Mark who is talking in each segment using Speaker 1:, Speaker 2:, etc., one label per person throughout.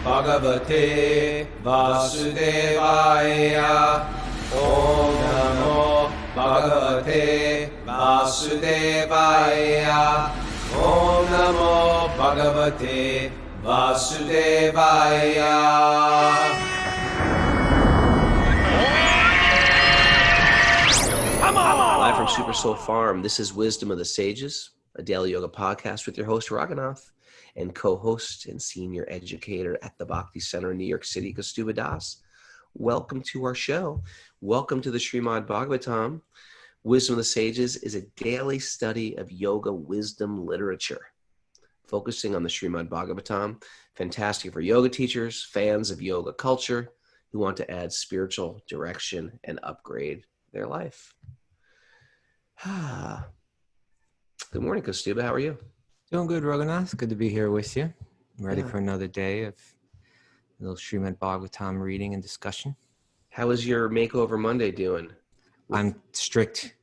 Speaker 1: Bhagavate Vasudevaya. Om Namo Bhagavate Vasudevaya. Om Namo Bhagavate Vasudevaya.
Speaker 2: Live from Super Soul Farm, this is Wisdom of the Sages, a daily yoga podcast with your host, Raghunath, and co-host and senior educator at the Bhakti Center in New York City, Kaustubha Das. Welcome to our show. Welcome to the Srimad-Bhagavatam. Wisdom of the Sages is a daily study of yoga wisdom literature, focusing on the Srimad-Bhagavatam. Fantastic for yoga teachers, fans of yoga culture, who want to add spiritual direction and upgrade their life. Good morning, Kaustubha. How are you?
Speaker 3: Doing good, Raghunath. Good to be here with you. I'm ready for another day of a little Srimad-Bhagavatam reading and discussion.
Speaker 2: How is your Makeover Monday doing?
Speaker 3: I'm strict.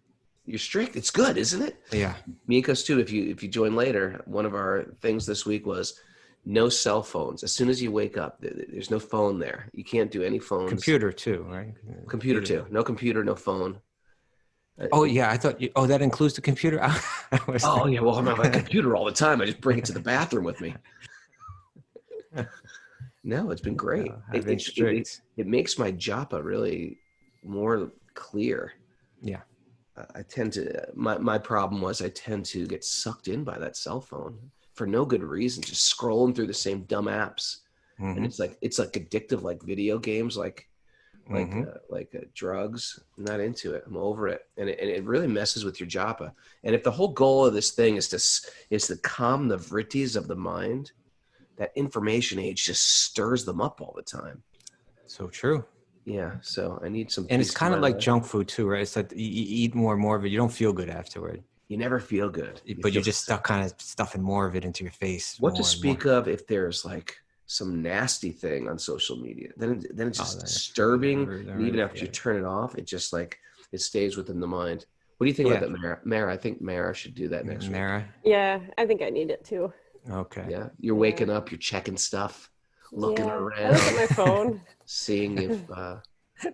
Speaker 2: You're strict. It's good, isn't it?
Speaker 3: Yeah.
Speaker 2: Me and Kaustubha, if you join later, one of our things this week was no cell phones. As soon as you wake up, there's no phone there. You can't do any phones.
Speaker 3: Computer too, right?
Speaker 2: Computer too. No computer, no phone.
Speaker 3: Oh, yeah. I thought, that includes the computer?
Speaker 2: Yeah. Well, I'm on my computer all the time. I just bring it to the bathroom with me. No, it's been great. It makes my japa really more clear.
Speaker 3: Yeah.
Speaker 2: I tend to, my problem was I tend to get sucked in by that cell phone for no good reason, just scrolling through the same dumb apps. Mm-hmm. And it's like addictive, like video games, like drugs. I'm not into it. I'm over it. And it really messes with your japa. And if the whole goal of this thing is to calm the vrittis of the mind, that information age just stirs them up all the time.
Speaker 3: So true.
Speaker 2: Yeah. So I need some.
Speaker 3: And it's kind of like junk food too, right? It's like you eat more and more of it. You don't feel good afterward.
Speaker 2: You never feel good.
Speaker 3: But you're just kind of stuffing more of it into your face.
Speaker 2: What to speak of if there's like some nasty thing on social media, then it's just disturbing. Even after you turn it off, it just like it stays within the mind. What do you think about that, Mara? I think Mara should do that next week.
Speaker 4: Yeah, I think I need it too.
Speaker 3: Okay.
Speaker 2: Yeah, you're waking up, you're checking stuff, looking around.
Speaker 4: I look at my phone,
Speaker 2: seeing if.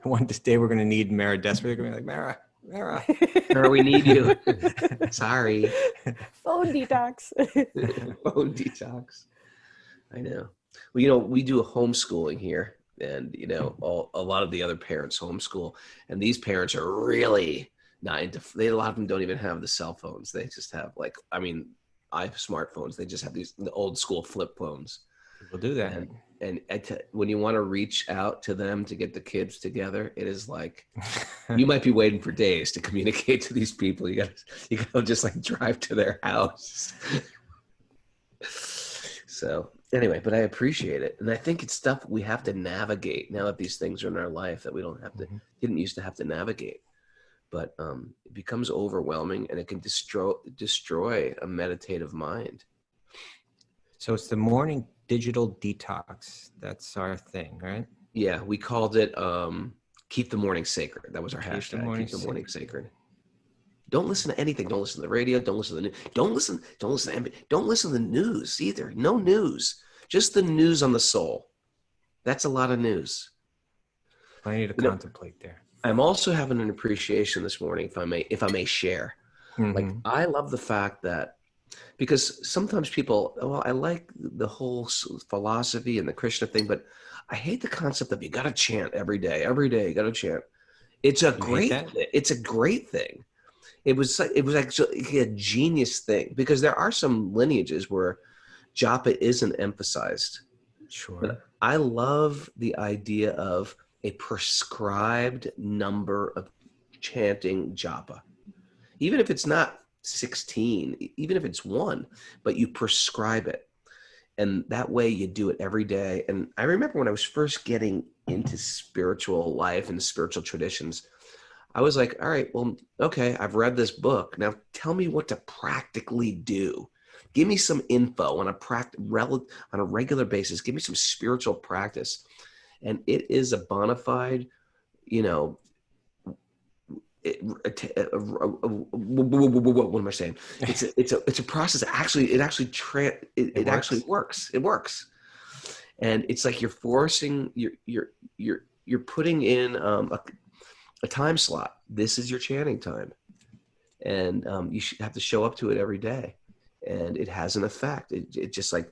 Speaker 3: One day we're gonna need Mara desperately. We're gonna be like
Speaker 2: Mara, we need you. Sorry.
Speaker 4: Phone detox.
Speaker 2: Phone detox. I know. Well, we do a homeschooling here, and a lot of the other parents homeschool, and these parents are really not into. A lot of them don't even have the cell phones. They just have I have smartphones. They just have the old school flip phones.
Speaker 3: People do that,
Speaker 2: and when you want to reach out to them to get the kids together, it is like you might be waiting for days to communicate to these people. You gotta just like drive to their house. So. Anyway, but I appreciate it. And I think it's stuff we have to navigate now that these things are in our life that we don't have to, didn't used to have to navigate. But it becomes overwhelming and it can destroy a meditative mind.
Speaker 3: So it's the morning digital detox. That's our thing, right?
Speaker 2: Yeah, we called it Keep the Morning Sacred. That was our hashtag, Keep the Morning Sacred. Don't listen to anything. Don't listen to the radio. Don't listen to the news. Don't listen to the news either. No news. Just the news on the soul. That's a lot of news.
Speaker 3: I need to contemplate there.
Speaker 2: I'm also having an appreciation this morning, if I may share. Mm-hmm. Like I love the fact that because sometimes people, I like the whole philosophy and the Krishna thing, but I hate the concept of you got to chant every day. Every day you got to chant. It's a great thing. It was actually a genius thing because there are some lineages where japa isn't emphasized.
Speaker 3: Sure.
Speaker 2: But I love the idea of a prescribed number of chanting japa. Even if it's not 16, even if it's 1, but you prescribe it. And that way you do it every day. And I remember when I was first getting into spiritual life and spiritual traditions, I was like, all right, well, okay, I've read this book. Now tell me what to practically do. Give me some info on a regular basis. Give me some spiritual practice. And it is a bona fide, what am I saying? It's a process. It actually works. It works. And it's like you're forcing, you're putting in a time slot. This is your chanting time. And you should have to show up to it every day. And it has an effect. It just like,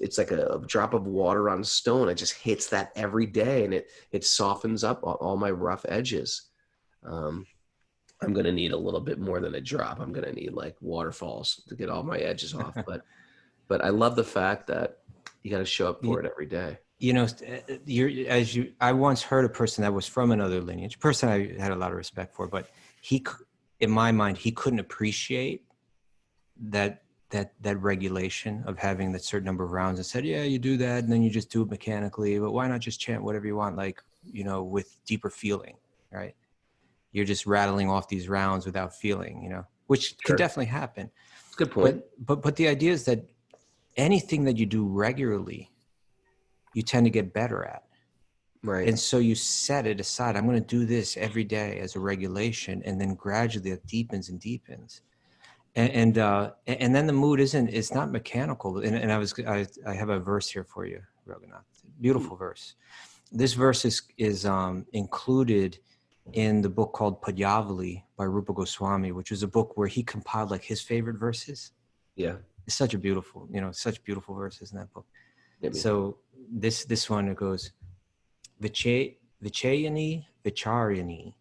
Speaker 2: it's like a drop of water on a stone. It just hits that every day, and it softens up all my rough edges. I'm going to need a little bit more than a drop. I'm going to need like waterfalls to get all my edges off. But I love the fact that you got to show up for it every day.
Speaker 3: You know, I once heard a person that was from another lineage, a person I had a lot of respect for, but in my mind, he couldn't appreciate that regulation of having that certain number of rounds, and said, yeah, you do that and then you just do it mechanically, but why not just chant whatever you want, like, you know, with deeper feeling, right? You're just rattling off these rounds without feeling, you know, which can definitely happen.
Speaker 2: Good point.
Speaker 3: But the idea is that anything that you do regularly, you tend to get better at.
Speaker 2: Right.
Speaker 3: And so you set it aside. I'm going to do this every day as a regulation, and then gradually it deepens and deepens. And then the mood it's not mechanical. And I have a verse here for you, Raghunath. Beautiful verse. This verse is included in the book called Padyavalli by Rupa Goswami, which is a book where he compiled like his favorite verses.
Speaker 2: Yeah.
Speaker 3: It's such beautiful verses in that book.
Speaker 2: Maybe.
Speaker 3: So this one, it goes, Vichayani Vicharyani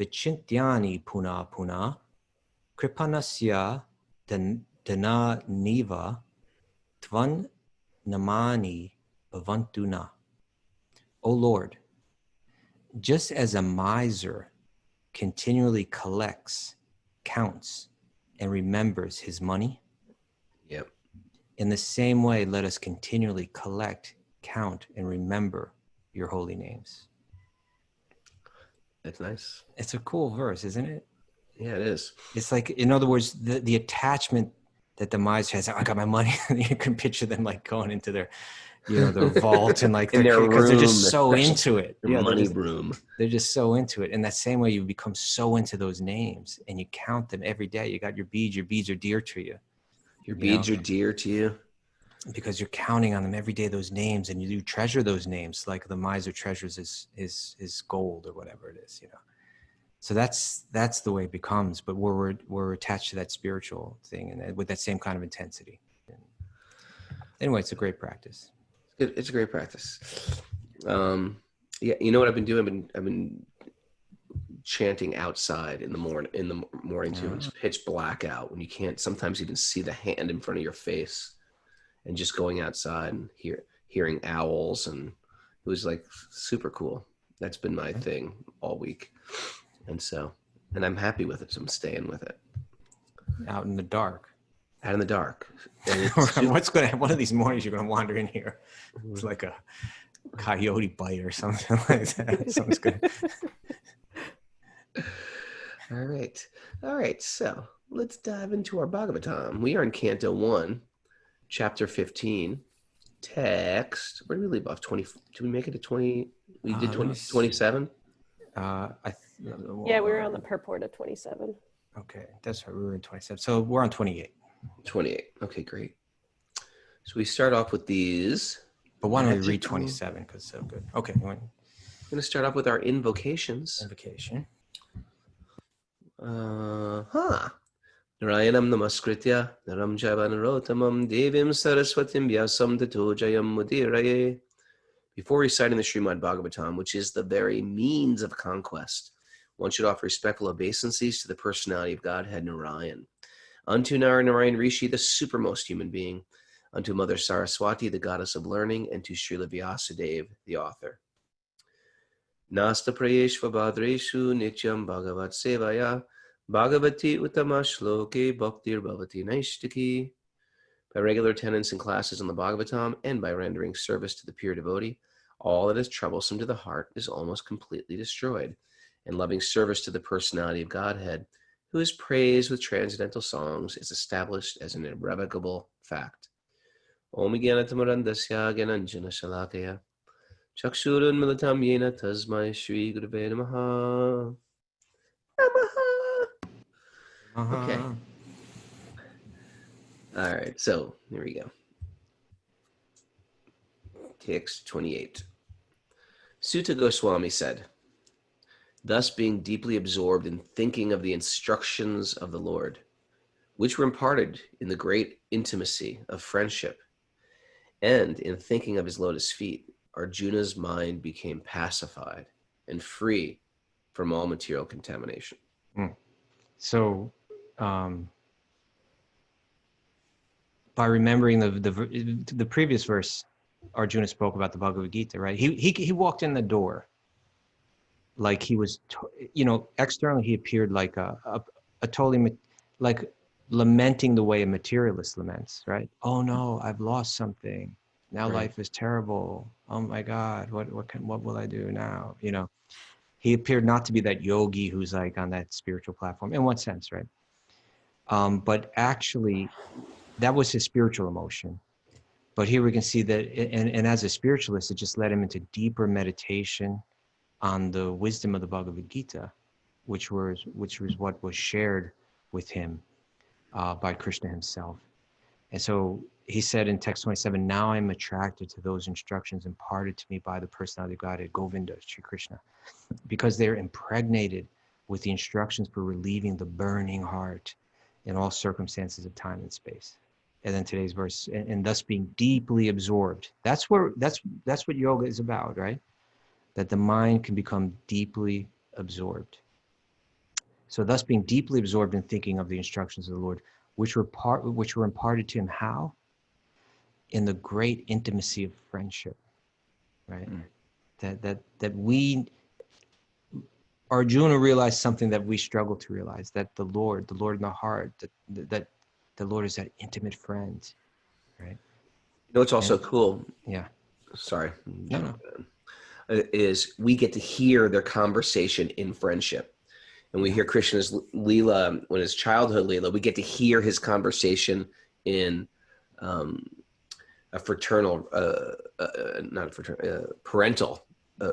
Speaker 3: Vichintyani Puna Puna Kripanasya Dana Niva Tvan Namani Bhavantuna. O Lord, just as a miser continually collects, counts, and remembers his money,
Speaker 2: Yep.
Speaker 3: in the same way, let us continually collect, count, and remember your holy names.
Speaker 2: That's nice.
Speaker 3: It's a cool verse, isn't it?
Speaker 2: Yeah, it is.
Speaker 3: It's like, in other words, the attachment that the miser has. I got my money. You can picture them like going into their, you know, their vault and like
Speaker 2: In their
Speaker 3: because they're
Speaker 2: room,
Speaker 3: just so into it.
Speaker 2: Their money
Speaker 3: they're
Speaker 2: room.
Speaker 3: They're just so into it. And that same way, you become so into those names, and you count them every day. You got your beads. Your beads are dear to you.
Speaker 2: Your beads are dear to you.
Speaker 3: Because you're counting on them every day, those names, and you treasure those names like the miser treasures his gold or whatever it is, you know. So that's the way it becomes, but we're attached to that spiritual thing, and with that same kind of intensity. And anyway, it's a great practice.
Speaker 2: It's a great practice. Yeah, you know what I've been doing? I've been chanting outside in the morning too. When it's pitch black out, when you can't sometimes even see the hand in front of your face, and just going outside and hearing owls, and it was like super cool. That's been my thing all week. And I'm happy with it, so I'm staying with it.
Speaker 3: Out in the dark.
Speaker 2: Out in the dark.
Speaker 3: One of these mornings you're gonna wander in here. It's like a coyote bite or something like that. Sounds good.
Speaker 2: All right. So let's dive into our Bhagavatam. We are in Canto 1, Chapter 15. Text. Where did we leave off? 20. Did we make it to 20? We did 27.
Speaker 4: Yeah, we were on the purport of 27.
Speaker 3: Okay, that's right. We were in 27. So we're on 28.
Speaker 2: 28. Okay, great. So we start off with these.
Speaker 3: But why don't we read 27? Because it's so good. Okay.
Speaker 2: I'm going to start off with our invocations.
Speaker 3: Invocation.
Speaker 2: Narayanam namaskritya naram java narotamam devim saraswatim vyasam tato jayam mudiraye. Before reciting the Srimad-Bhagavatam, which is the very means of conquest, one should offer respectful obeisances to the personality of Godhead Narayan, unto Narayan Rishi, the supermost human being, unto Mother Saraswati, the goddess of learning, and to Srila Vyasadeva, the author. Nasta prayeshva bhadreshu nityam bhagavat sevaya bhagavati uttama shloke bhaktir bhavati naishtiki. By regular attendance in classes on the Bhagavatam and by rendering service to the pure devotee, all that is troublesome to the heart is almost completely destroyed, and loving service to the personality of Godhead, who is praised with transcendental songs, is established as an irrevocable fact. Om Gyanatamurandasya Gyananjana Shalakaya Chakshurun Militam Yena Tasmai Shri Gurave Namaha. Namaha. Okay. All right, so here we go. Text 28. Sutta Goswami said, thus being deeply absorbed in thinking of the instructions of the Lord, which were imparted in the great intimacy of friendship, and in thinking of his lotus feet, Arjuna's mind became pacified and free from all material contamination.
Speaker 3: So, by remembering the previous verse, Arjuna spoke about the Bhagavad Gita, right? He walked in the door like he was, externally he appeared like a totally, like lamenting the way a materialist laments, right? Oh no, I've lost something. Now
Speaker 2: Right.
Speaker 3: life is terrible. Oh my God, what will I do now? He appeared not to be that yogi who's like on that spiritual platform in one sense, right? But actually, that was his spiritual emotion. But here we can see that, and as a spiritualist, it just led him into deeper meditation on the wisdom of the Bhagavad Gita, which was what was shared with him by Krishna himself. And so he said in text 27, now I'm attracted to those instructions imparted to me by the personality of Godhead, Govinda, Shri Krishna, because they're impregnated with the instructions for relieving the burning heart in all circumstances of time and space. And then today's verse, and thus being deeply absorbed. That's what yoga is about, right? That the mind can become deeply absorbed. So thus being deeply absorbed in thinking of the instructions of the Lord, which were imparted to him how? In the great intimacy of friendship, right? That we, Arjuna realized something that we struggle to realize, that the Lord in the heart, that the Lord is that intimate friend, right?
Speaker 2: What's also cool?
Speaker 3: Yeah.
Speaker 2: Sorry.
Speaker 3: No.
Speaker 2: Is we get to hear their conversation in friendship. And we hear Krishna's Leela, when his childhood Leela, we get to hear his conversation in a fraternal, parental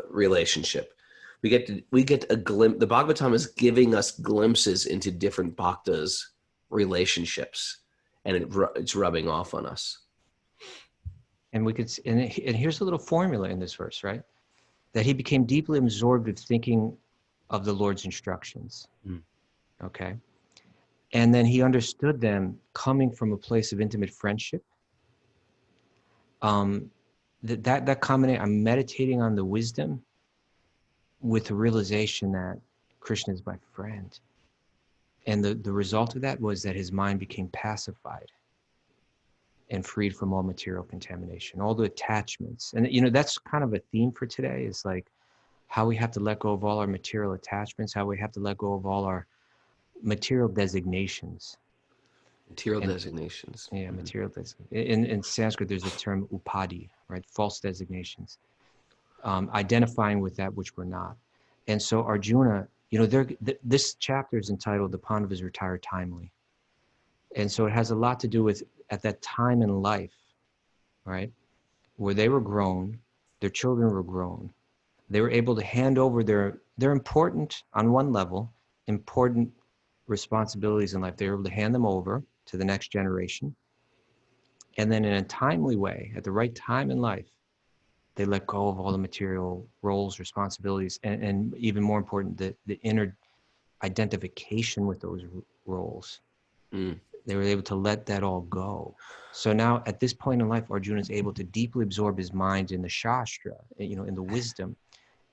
Speaker 2: relationship. We get a glimpse. The Bhagavatam is giving us glimpses into different bhaktas' relationships, and it's rubbing off on us.
Speaker 3: And and here's a little formula in this verse, right? That he became deeply absorbed with thinking of the Lord's instructions. Okay. And then he understood them coming from a place of intimate friendship. That combination, I'm meditating on the wisdom with the realization that Krishna is my friend. And the result of that was that his mind became pacified and freed from all material contamination, all the attachments. And that's kind of a theme for today, is like how we have to let go of all our material attachments, how we have to let go of all our material designations.
Speaker 2: Material designations.
Speaker 3: Yeah, material designations. In Sanskrit, there's a term upadi, right? False designations. Identifying with that which we're not. And so Arjuna, this chapter is entitled "The Pandavas Retired Timely." And so it has a lot to do with at that time in life, right? Where they were grown, their children were grown. They were able to hand over their important, on one level, important responsibilities in life. They were able to hand them over to the next generation. And then in a timely way, at the right time in life, they let go of all the material roles, responsibilities, and even more important, the inner identification with those roles. They were able to let that all go. So now at this point in life, Arjuna is able to deeply absorb his mind in the Shastra, in the wisdom.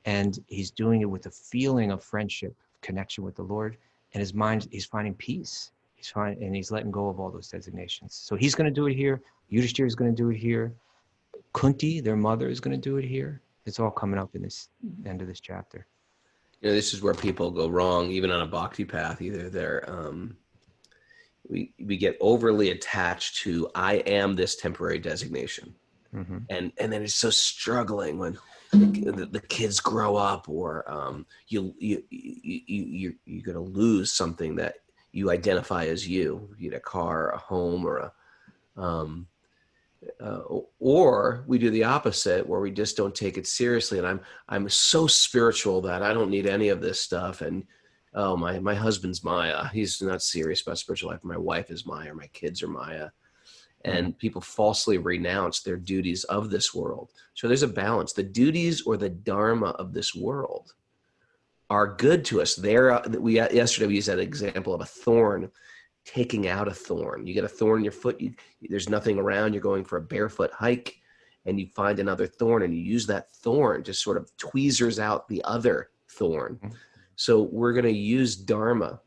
Speaker 3: And he's doing it with a feeling of friendship, connection with the Lord. And his mind, he's finding peace. And he's letting go of all those designations. So he's going to do it here. Yudhishthira is going to do it here. Kunti, their mother, is going to do it here. It's all coming up in this end of this chapter.
Speaker 2: This is where people go wrong, even on a bhakti path. Either they're we get overly attached to I am this temporary designation, and then it's so struggling when the kids grow up, or you're going to lose something that you identify as you. You get a car, a home, or we do the opposite, where we just don't take it seriously. And I'm so spiritual that I don't need any of this stuff. And my husband's Maya. He's not serious about spiritual life. My wife is Maya. My kids are Maya. and people falsely renounce their duties of this world. So there's a balance. The duties or the Dharma of this world are good to us. Yesterday we used that example of a thorn, taking out a thorn. You get a thorn in your foot, there's nothing around, you're going for a barefoot hike, and you find another thorn, and you use that thorn to sort of tweezers out the other thorn. So we're going to use Dharma.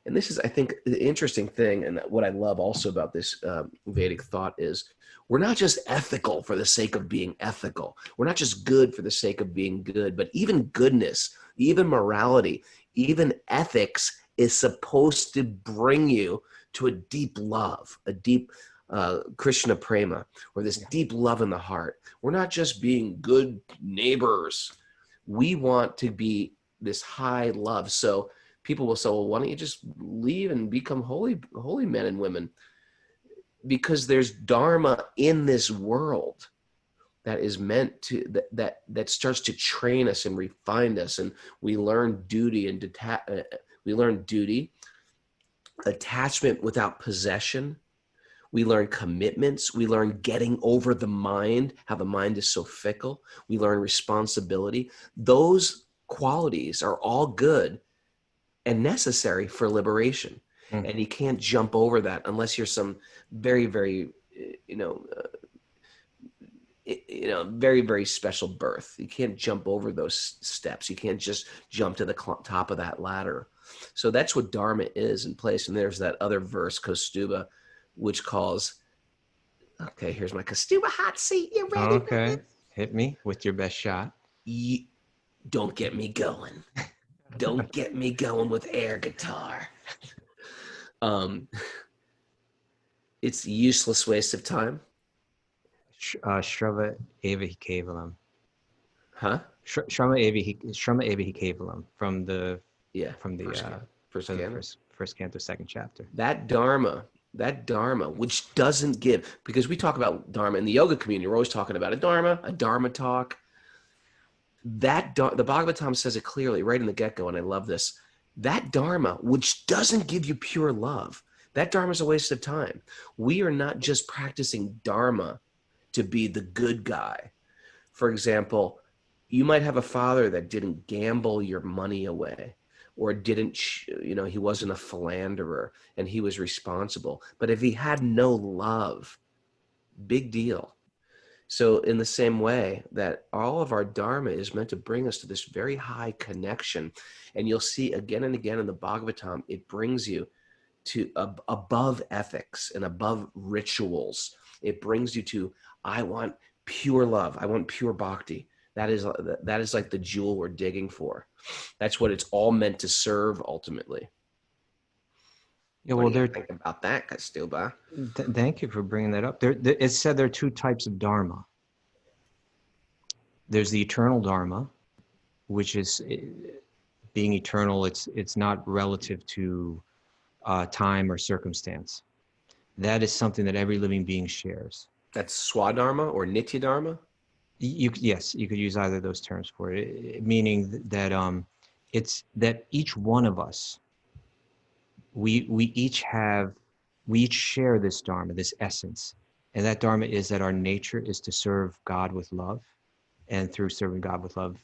Speaker 2: And this is, I think, the interesting thing, and what I love also about this Vedic thought is we're not just ethical for the sake of being ethical. We're not just good for the sake of being good, but even goodness, even morality, even ethics is supposed to bring you to a deep love, a deep Krishna prema, or this deep love in the heart. We're not just being good neighbors. We want to be this high love. So people will say, well, why don't you just leave and become holy men and women? Because there's Dharma in this world that is meant to, that starts to train us and refine us. And we learn duty and we learn duty, attachment without possession. We learn commitments. We learn getting over the mind, how the mind is so fickle. We learn responsibility. Those qualities are all good and necessary for liberation. And you can't jump over that unless you're some very, very, very, very special birth. You can't jump over those steps. You can't just jump to the top of that ladder. So that's what Dharma is in place. And there's that other verse, Kaustubha, which calls, okay, here's my Kaustubha hot seat. You ready?
Speaker 3: Okay. Hit me with your best shot.
Speaker 2: Don't get me going. Don't get me going with air guitar. It's useless waste of time.
Speaker 3: Shrava eva hi kevalam.
Speaker 2: Huh?
Speaker 3: Shrama eva hi kevalam from the first canto, second chapter.
Speaker 2: That Dharma, which doesn't give, because we talk about Dharma in the yoga community, we're always talking about a Dharma talk. The Bhagavatam says it clearly right in the get-go, and I love this. That Dharma, which doesn't give you pure love, that Dharma is a waste of time. We are not just practicing Dharma to be the good guy. For example, you might have a father that didn't gamble your money away, or he wasn't a philanderer and he was responsible. But if he had no love, big deal. So in the same way that all of our Dharma is meant to bring us to this very high connection, and you'll see again and again in the Bhagavatam, it brings you to above ethics and above rituals. It brings you to, I want pure love. I want pure bhakti. That is like the jewel we're digging for. That's what it's all meant to serve ultimately.
Speaker 3: Yeah,
Speaker 2: what do you think about that, Kaustubha?
Speaker 3: Thank you for bringing that up. It said there are two types of Dharma. There's the eternal Dharma, which is being eternal. It's not relative to time or circumstance. That is something that every living being shares.
Speaker 2: That's Swadharma or Nitya Dharma?
Speaker 3: Yes, you could use either of those terms for it, meaning that it's that each one of us, we each share this Dharma, this essence. And that Dharma is that our nature is to serve God with love. And through serving God with love,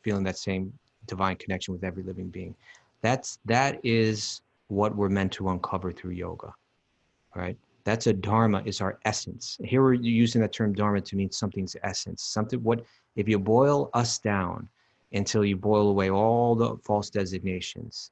Speaker 3: feeling that same divine connection with every living being. That is what we're meant to uncover through yoga, right? That's a Dharma, is our essence. Here we're using that term Dharma to mean something's essence. If you boil us down until you boil away all the false designations,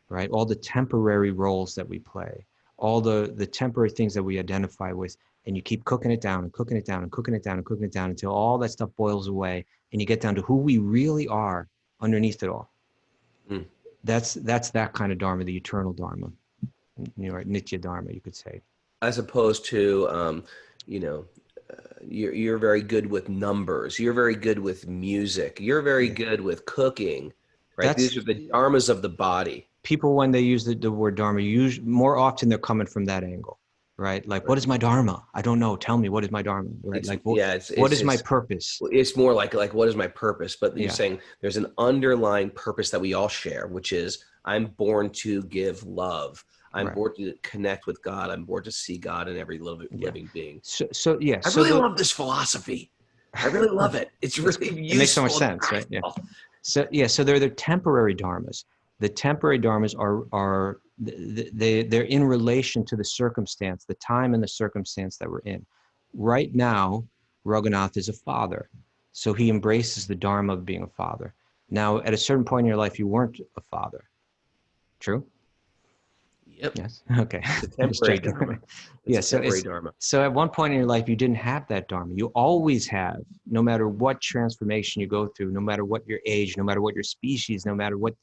Speaker 3: right? All the temporary roles that we play, all the temporary things that we identify with, and you keep cooking it down and cooking it down and cooking it down and cooking it down until all that stuff boils away and you get down to who we really are underneath it all. That's that kind of Dharma, the eternal Dharma, Nitya Dharma, you could say.
Speaker 2: As opposed to, you're very good with numbers. You're very good with music. You're very good with cooking, right? These are the dharmas of the body.
Speaker 3: People, when they use the word Dharma, more often they're coming from that angle, right? Like, what is my Dharma? I don't know. Tell me, what is my Dharma? Right? What is my purpose?
Speaker 2: It's more like what is my purpose? But you're saying there's an underlying purpose that we all share, which is I'm born to give love. I'm
Speaker 3: Right.
Speaker 2: bored to connect with God. I'm bored to see God in every living being.
Speaker 3: So yeah.
Speaker 2: I really love this philosophy. I really love it. It's really useful.
Speaker 3: It makes so much sense, right? Yeah. So yeah, so they're the temporary dharmas. The temporary dharmas are they're in relation to the circumstance, the time and the circumstance that we're in. Right now, Raghunath is a father, so he embraces the dharma of being a father. Now, at a certain point in your life, you weren't a father. True?
Speaker 2: Yep.
Speaker 3: Yes. Okay.
Speaker 2: It's a temporary dharma.
Speaker 3: Yeah.
Speaker 2: It's a temporary dharma.
Speaker 3: So at one point in your life, you didn't have that dharma. You always have, no matter what transformation you go through, no matter what your age, no matter what your species, no matter what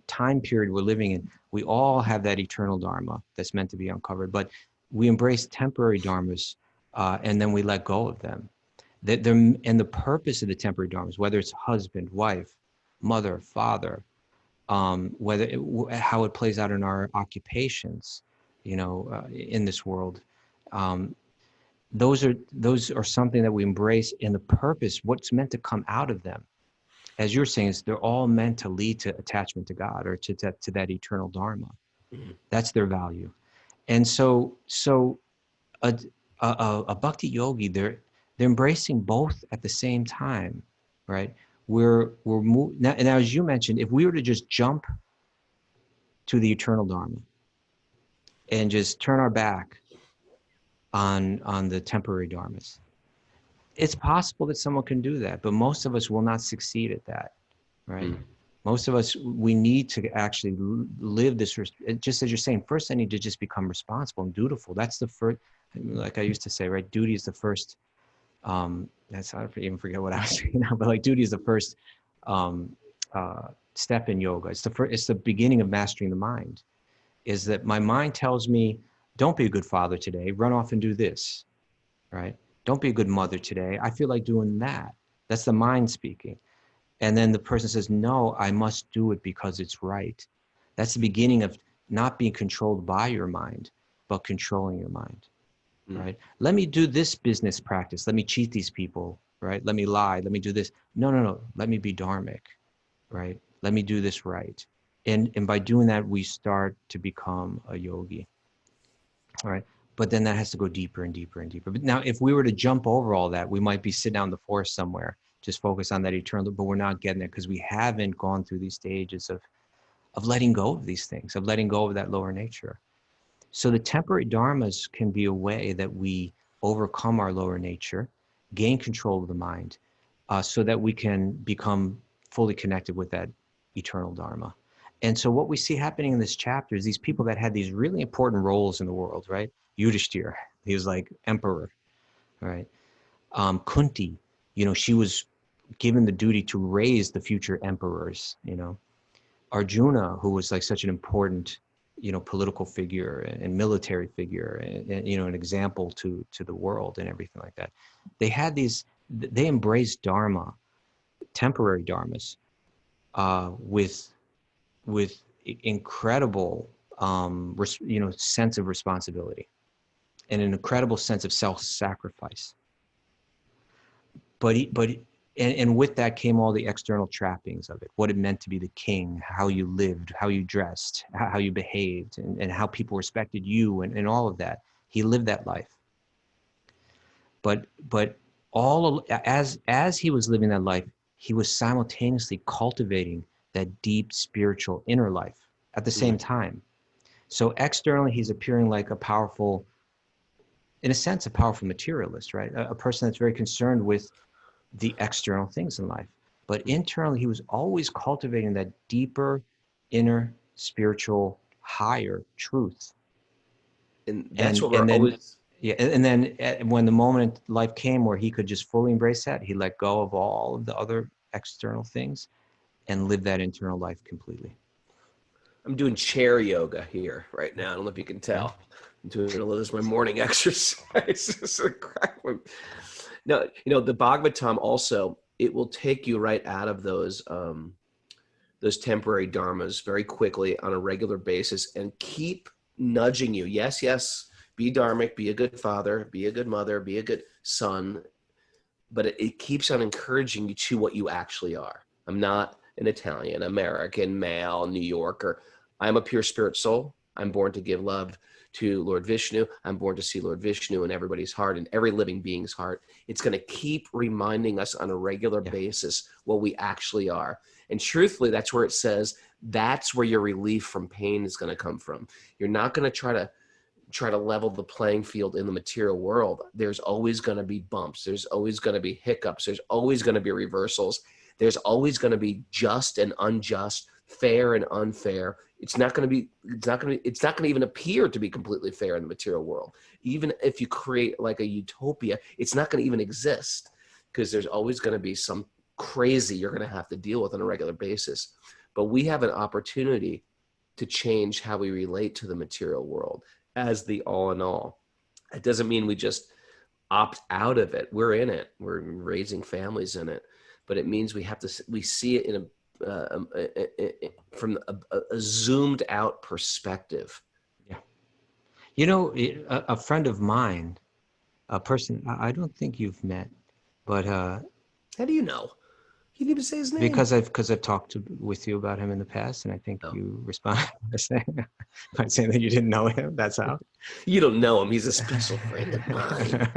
Speaker 3: time period we're living in, we all have that eternal dharma that's meant to be uncovered. But we embrace temporary dharmas, and then we let go of them. And the purpose of the temporary dharmas, whether it's husband, wife, mother, father, how it plays out in our occupations, in this world, those are something that we embrace. And the purpose, what's meant to come out of them, as you're saying, is they're all meant to lead to attachment to God, or to that eternal dharma.
Speaker 2: Mhm.
Speaker 3: That's their value. And so a bhakti yogi, they're embracing both at the same time, right? Now, as you mentioned, if we were to just jump to the eternal dharma and just turn our back on the temporary dharmas, it's possible that someone can do that, but most of us will not succeed at that, right?
Speaker 2: Mm.
Speaker 3: Most of us, we need to actually live this, just as you're saying, first I need to just become responsible and dutiful. That's the first, like I used to say, right? Duty is the first, I even forget what I was saying now, but like duty is the first step in yoga. It's the beginning of mastering the mind, is that my mind tells me, don't be a good father today, run off and do this, right? Don't be a good mother today, I feel like doing that. That's the mind speaking. And then the person says, no, I must do it because it's right. That's the beginning of not being controlled by your mind, but controlling your mind, right? Let me do this business practice. Let me cheat these people, right? Let me lie. Let me do this. No. Let me be dharmic, right? Let me do this right. And by doing that, we start to become a yogi, all right? But then that has to go deeper and deeper and deeper. But now, if we were to jump over all that, we might be sitting out in the forest somewhere, just focus on that eternal, but we're not getting there because we haven't gone through these stages of letting go of these things, of letting go of that lower nature. So the temporary dharmas can be a way that we overcome our lower nature, gain control of the mind, so that we can become fully connected with that eternal dharma. And so what we see happening in this chapter is these people that had these really important roles in the world, right? Yudhishthira, he was like emperor, right? Kunti, she was given the duty to raise the future emperors, Arjuna, who was like such an important, political figure and military figure, and an example to the world and everything like that. They embraced dharma, temporary dharmas, with incredible, sense of responsibility and an incredible sense of self-sacrifice. And with that came all the external trappings of it, what it meant to be the king, how you lived, how you dressed, how you behaved, and how people respected you, and all of that. He lived that life. But as he was living that life, he was simultaneously cultivating that deep spiritual inner life at the same time. So externally, he's appearing like a powerful materialist, right? A person that's very concerned with the external things in life. But internally, he was always cultivating that deeper, inner, spiritual, higher truth.
Speaker 2: And that's what we're always...
Speaker 3: Yeah, and then when the moment in life came where he could just fully embrace that, he let go of all of the other external things and live that internal life completely.
Speaker 2: I'm doing chair yoga here right now. I don't know if you can tell. I'm doing a little, this is my morning exercise. No, the Bhagavatam also, it will take you right out of those temporary dharmas very quickly on a regular basis and keep nudging you. Yes, be dharmic, be a good father, be a good mother, be a good son. But it keeps on encouraging you to what you actually are. I'm not an Italian, American, male, New Yorker. I'm a pure spirit soul. I'm born to give love to Lord Vishnu. I'm born to see Lord Vishnu in everybody's heart and every living being's heart. It's going to keep reminding us on a regular basis what we actually are. And truthfully, that's where it says that's where your relief from pain is going to come from. You're not going to try to level the playing field in the material world. There's always going to be bumps. There's always going to be hiccups. There's always going to be reversals. There's always going to be just and unjust, fair and unfair. It's not going to even appear to be completely fair in the material world. Even if you create like a utopia, it's not going to even exist, because there's always going to be some crazy you're going to have to deal with on a regular basis. But we have an opportunity to change how we relate to the material world as the all in all. It doesn't mean we just opt out of it. We're in it. We're raising families in it. But it means we see it in from a zoomed out perspective.
Speaker 3: Yeah. You know, a friend of mine, a person I don't think you've met, but
Speaker 2: how do you know? You didn't even say his name.
Speaker 3: Because I've talked with you about him in the past, and I think you responded by saying that you didn't know him. That's how.
Speaker 2: You don't know him. He's a special friend of mine.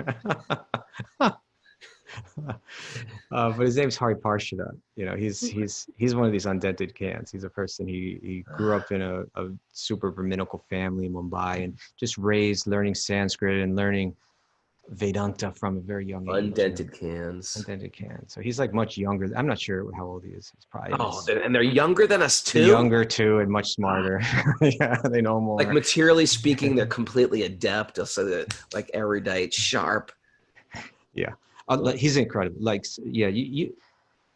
Speaker 3: But his name's Hari Parshada. You know, he's one of these undented cans. He's a person. He grew up in a super Brahminical family in Mumbai, and just raised learning Sanskrit and learning Vedanta from a very young age.
Speaker 2: Undented cans.
Speaker 3: Undented cans. So he's like much younger. I'm not sure how old he is. He's probably
Speaker 2: and they're younger than us too.
Speaker 3: Younger too, and much smarter. Yeah, they know more.
Speaker 2: Like materially speaking, they're completely adept. Also, they're like erudite, sharp.
Speaker 3: Yeah, he's incredible. Like, yeah, you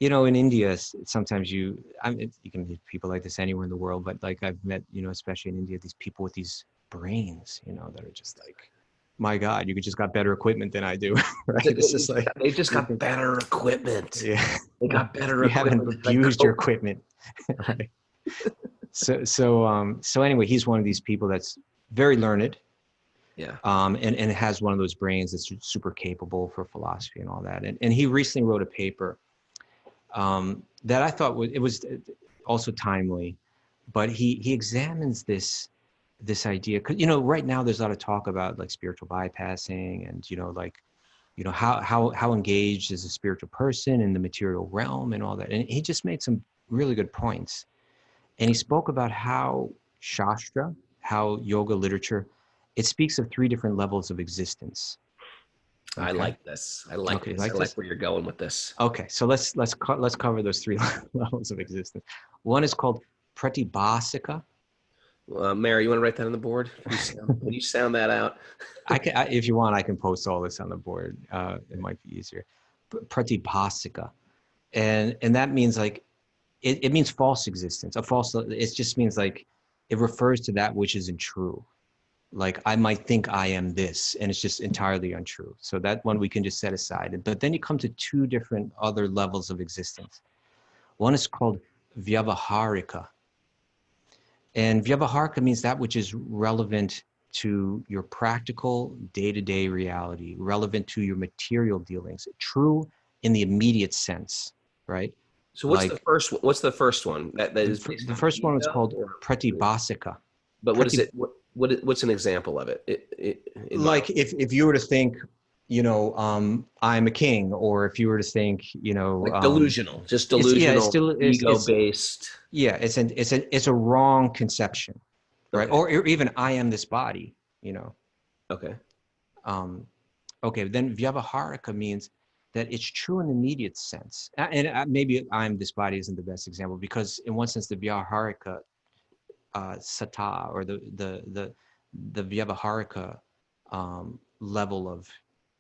Speaker 3: know, in India, sometimes you can meet people like this anywhere in the world, but like I've met, you know, especially in India, these people with these brains, you know, that are just like, my God, you just got better equipment than I do, right? It's just like
Speaker 2: they just got better equipment.
Speaker 3: Yeah,
Speaker 2: they got better
Speaker 3: you
Speaker 2: equipment.
Speaker 3: Haven't abused your equipment, right? So anyway, he's one of these people that's very learned,
Speaker 2: yeah,
Speaker 3: and has one of those brains that's super capable for philosophy and all that. And he recently wrote a paper that I thought was also timely, but he examines this idea, because, you know, right now there's a lot of talk about like spiritual bypassing, and, you know, like, you know, how engaged is a spiritual person in the material realm and all that. And he just made some really good points. And he spoke about how Shastra, how yoga literature, it speaks of 3 different levels of existence. Okay?
Speaker 2: I like this. I like this. I like where you're going with this.
Speaker 3: Okay, so let's cover those 3 levels of existence. One is called pratibhasika.
Speaker 2: Mary, you want to write that on the board? Can you sound that out?
Speaker 3: If you want, I can post all this on the board. It might be easier. Pratibhasika, and that means like it means false existence. It just means like it refers to that which isn't true. Like I might think I am this, and it's just entirely untrue. So that one we can just set aside. But then you come to 2 different other levels of existence. One is called Vyāvahārika. And Vyāvahārika means that which is relevant to your practical day-to-day reality, relevant to your material dealings, true in the immediate sense, right?
Speaker 2: So what's the first one? That is
Speaker 3: the first one is called pratibhasika.
Speaker 2: But what is it? What's an example of it?
Speaker 3: Like if you were to think, you know, I'm a king, or if you were to think, you know,
Speaker 2: like delusional, just delusional, ego-based.
Speaker 3: Yeah, it's a wrong conception, right? Okay. Or even I am this body, you know.
Speaker 2: Okay.
Speaker 3: Okay. Then Vyāvahārika means that it's true in the immediate sense, and maybe I'm this body isn't the best example, because in one sense the Vyāvahārika sata, or the Vyāvahārika level of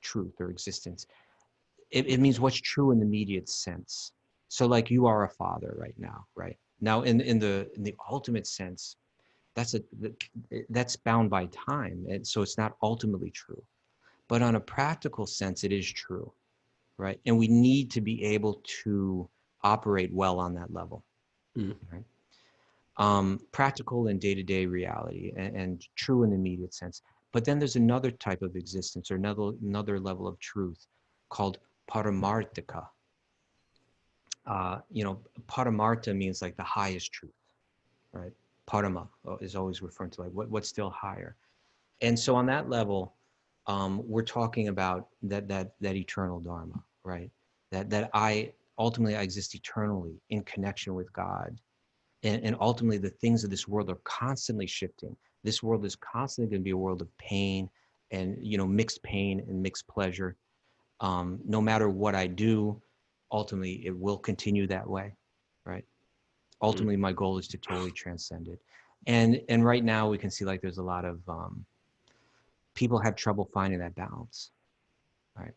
Speaker 3: truth or existence, it means what's true in the immediate sense. So like you are a father right now, right? Now in the ultimate sense, that's bound by time, and so it's not ultimately true. But on a practical sense, it is true, right? And we need to be able to operate well on that level, right? Practical and day-to-day reality, and true in the immediate sense. But then there's another type of existence, or another level of truth, called Pāramārthika. You know, Paramartha means like the highest truth, right? Parama is always referring to, like what's still higher. And so on that level, we're talking about that eternal Dharma, right? That I ultimately I exist eternally in connection with God. And ultimately the things of this world are constantly shifting. This world is constantly going to be a world of pain and, mixed pain and mixed pleasure. No matter what I do, ultimately it will continue that way, right? Ultimately, my goal is to totally transcend it. And right now we can see like there's a lot of people have trouble finding that balance, right?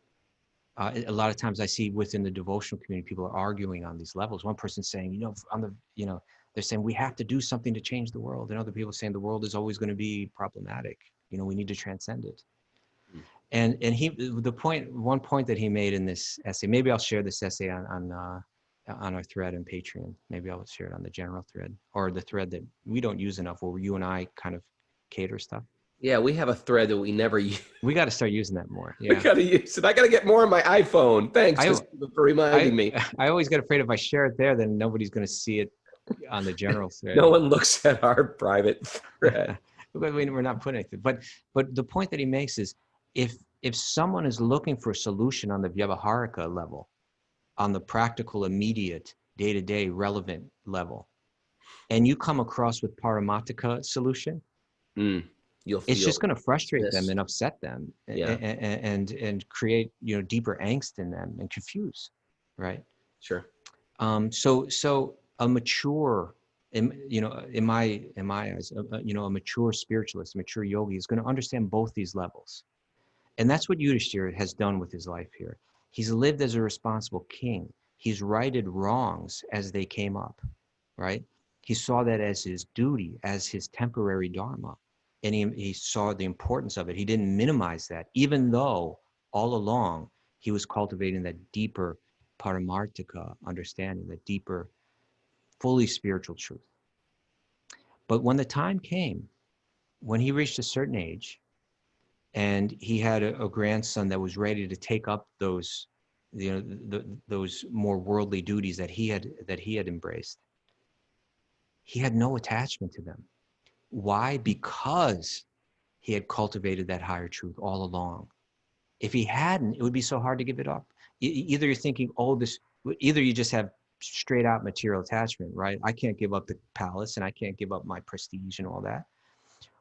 Speaker 3: A lot of times I see within the devotional community, people are arguing on these levels. One person's saying, they're saying we have to do something to change the world. And other people saying the world is always going to be problematic. We need to transcend it. And one point that he made in this essay, maybe I'll share this essay on our thread in Patreon. Maybe I'll share it on the general thread, or the thread that we don't use enough, where you and I kind of cater stuff.
Speaker 2: Yeah, we have a thread that we never use.
Speaker 3: We got to start using that more. Yeah.
Speaker 2: We got to use it. I got to get more on my iPhone. Thanks for reminding me.
Speaker 3: I always get afraid if I share it there, then nobody's going to see it on the general thread.
Speaker 2: No one looks at our private thread.
Speaker 3: We're not putting anything. But the point that he makes is, if someone is looking for a solution on the Vyāvahārika level, on the practical, immediate, day-to-day, relevant level, and you come across with Pāramārthika solution, it's just going to frustrate them and upset them, and create deeper angst in them and confuse, right?
Speaker 2: Sure.
Speaker 3: So a mature, in my eyes, a mature spiritualist, a mature yogi is going to understand both these levels, and that's what Yudhishthira has done with his life here. He's lived as a responsible king. He's righted wrongs as they came up, right? He saw that as his duty, as his temporary dharma. And he saw the importance of it. He didn't minimize that, even though all along he was cultivating that deeper Pāramārthika understanding, that deeper, fully spiritual truth. But when the time came, when he reached a certain age, and he had a grandson that was ready to take up those, those more worldly duties that he had embraced, he had no attachment to them. Why? Because he had cultivated that higher truth all along. If he hadn't, it would be so hard to give it up. Either you're thinking, either you just have straight out material attachment, right? I can't give up the palace and I can't give up my prestige and all that.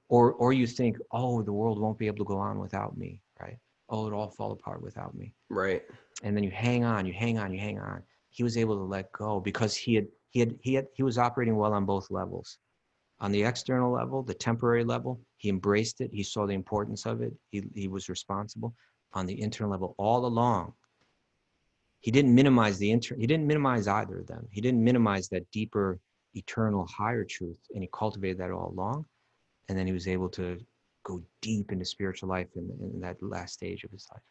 Speaker 3: Or you think, the world won't be able to go on without me, right? It'll all fall apart without me.
Speaker 2: Right.
Speaker 3: And then you hang on. He was able to let go because he was operating well on both levels. On the external level, the temporary level, he embraced it. He saw the importance of it. He was responsible. On the internal level, all along, he didn't minimize he didn't minimize either of them. He didn't minimize that deeper, eternal, higher truth, and he cultivated that all along. And then he was able to go deep into spiritual life in that last stage of his life.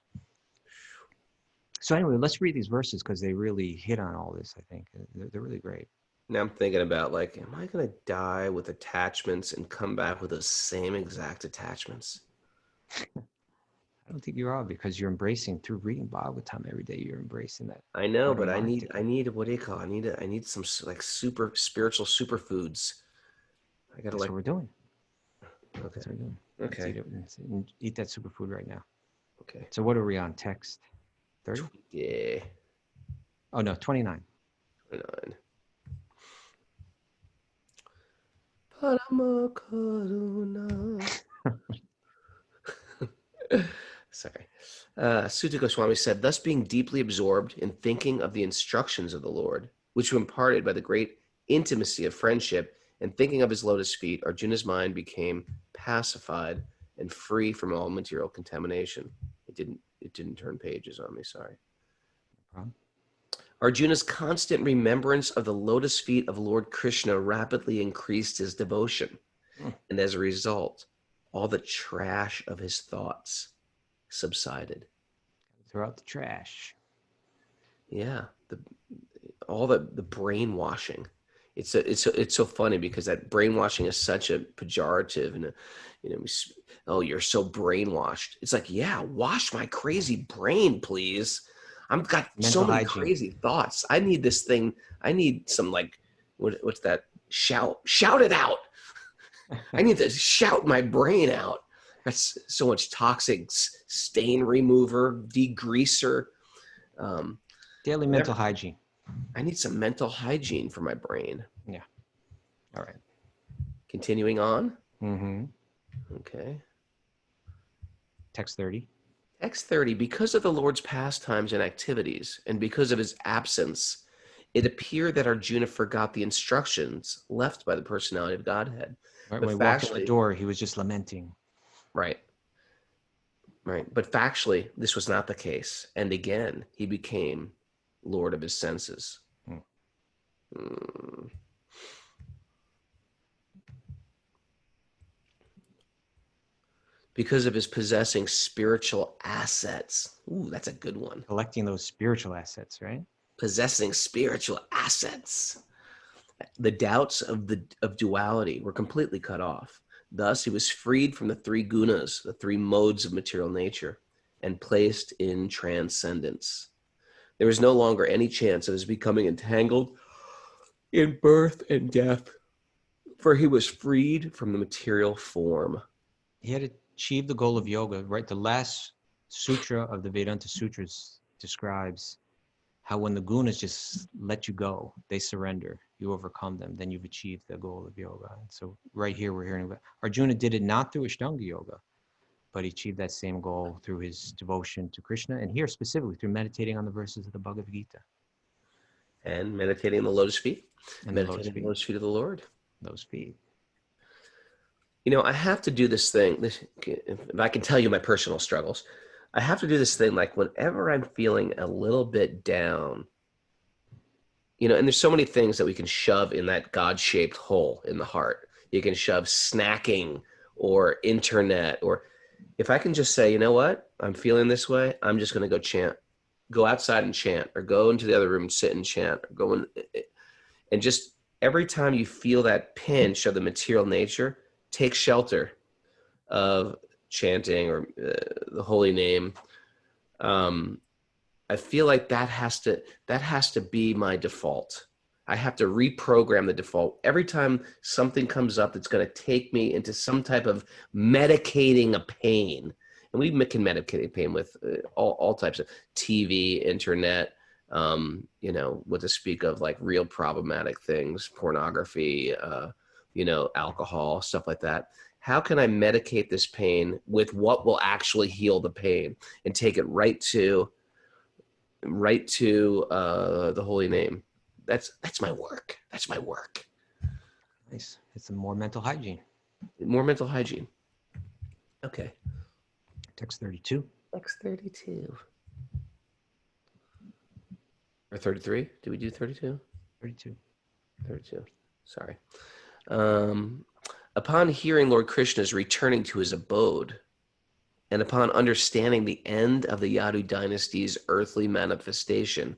Speaker 3: So anyway, let's read these verses because they really hit on all this, I think. They're really great.
Speaker 2: Now I'm thinking about am I going to die with attachments and come back with those same exact attachments?
Speaker 3: I don't think you are, because you're embracing through reading Bhagavatam every day. You're embracing that.
Speaker 2: I know, but I need what do you call it? I need some super spiritual superfoods.
Speaker 3: That's what we're doing.
Speaker 2: Okay.
Speaker 3: That's what we're doing.
Speaker 2: Okay.
Speaker 3: Let's eat that superfood right now.
Speaker 2: Okay.
Speaker 3: So what are we on? Text 30?
Speaker 2: Yeah.
Speaker 3: Oh no, 29.
Speaker 2: 29. Parama Karuna. Sorry. Sutta Goswami said, thus being deeply absorbed in thinking of the instructions of the Lord, which were imparted by the great intimacy of friendship, and thinking of his lotus feet, Arjuna's mind became pacified and free from all material contamination. It didn't turn pages on me, sorry.
Speaker 3: No problem.
Speaker 2: Arjuna's constant remembrance of the lotus feet of Lord Krishna rapidly increased his devotion. And as a result, all the trash of his thoughts subsided.
Speaker 3: Throw out the trash.
Speaker 2: Yeah, all the brainwashing. It's so funny because that brainwashing is such a pejorative, and you're so brainwashed. It's like, yeah, wash my crazy brain, please. I've got so many crazy thoughts. I need this thing. I need some what's that? Shout it out. I need to shout my brain out. That's so much toxic stain remover, degreaser.
Speaker 3: Daily mental hygiene.
Speaker 2: I need some mental hygiene for my brain.
Speaker 3: Yeah. All right.
Speaker 2: Continuing on.
Speaker 3: Mm-hmm.
Speaker 2: Okay.
Speaker 3: Text 30.
Speaker 2: Text 30. Because of the Lord's pastimes and activities, and because of his absence, it appeared that Arjuna forgot the instructions left by the personality of Godhead.
Speaker 3: Right,
Speaker 2: But
Speaker 3: when he walked in the
Speaker 2: factually,
Speaker 3: door, he was just lamenting.
Speaker 2: right. But factually, this was not the case. And again, he became Lord of his senses. Hmm. Because of his possessing spiritual assets. Ooh, that's a good one.
Speaker 3: Collecting those spiritual assets, right?
Speaker 2: Possessing spiritual assets. The doubts of duality were completely cut off. Thus, he was freed from the three gunas, the three modes of material nature, and placed in transcendence. There was no longer any chance of his becoming entangled in birth and death, for he was freed from the material form.
Speaker 3: He had achieved the goal of yoga, right? The last sutra of the Vedanta Sutras describes how when the gunas just let you go, they surrender, you overcome them, then you've achieved the goal of yoga. And so right here, we're hearing about Arjuna did it not through Ashtanga yoga, but he achieved that same goal through his devotion to Krishna, and here specifically through meditating on the verses of the Bhagavad Gita.
Speaker 2: And meditating on the lotus feet.
Speaker 3: And
Speaker 2: meditating on the lotus feet of the Lord.
Speaker 3: Those feet.
Speaker 2: You know, I have to do this thing. If I can tell you my personal struggles, I have to do this thing like whenever I'm feeling a little bit down, you know, and there's so many things that we can shove in that God-shaped hole in the heart. You can shove snacking or internet, or if I can just say, you know what, I'm feeling this way, I'm just going to go chant, go outside and chant, or go into the other room and sit and chant, or go in, and just every time you feel that pinch of the material nature, take shelter of chanting or the holy name. I feel like that has to be my default. I have to reprogram the default every time something comes up that's going to take me into some type of medicating a pain. And we can medicate pain with all types of TV, internet, you know, what to speak of like real problematic things, pornography, you know, alcohol, stuff like that. How can I medicate this pain with what will actually heal the pain and take it right to the holy name? That's my work. That's my work.
Speaker 3: Nice. It's a more mental hygiene.
Speaker 2: More mental hygiene. Okay.
Speaker 3: Text 32.
Speaker 2: Text 32. Or 33? Did we do 32?
Speaker 3: 32.
Speaker 2: 32. Sorry. Upon hearing Lord Krishna's returning to his abode, and upon understanding the end of the Yadu dynasty's earthly manifestation,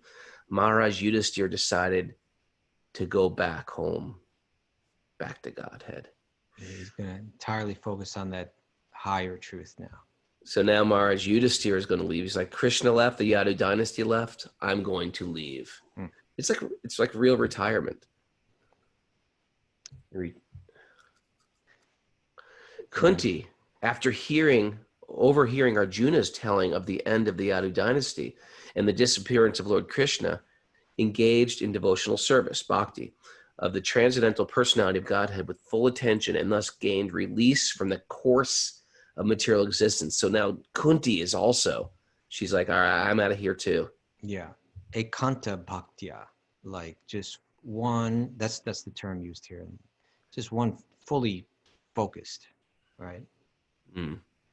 Speaker 2: Maharaj Yudhisthira decided to go back home, back to Godhead.
Speaker 3: He's going to entirely focus on that higher truth now.
Speaker 2: So now Maharaj Yudhisthira is going to leave. He's like, Krishna left, the Yadu dynasty left, I'm going to leave. It's like real retirement. Kunti, after overhearing Arjuna's telling of the end of the Yadu dynasty and the disappearance of Lord Krishna, engaged in devotional service, bhakti, of the transcendental personality of Godhead with full attention, and thus gained release from the course of material existence. So now Kunti is also, she's like, all right, I'm out of here too.
Speaker 3: Yeah. Ekanta bhaktya, like just one, that's the term used here. Just one fully focused, right?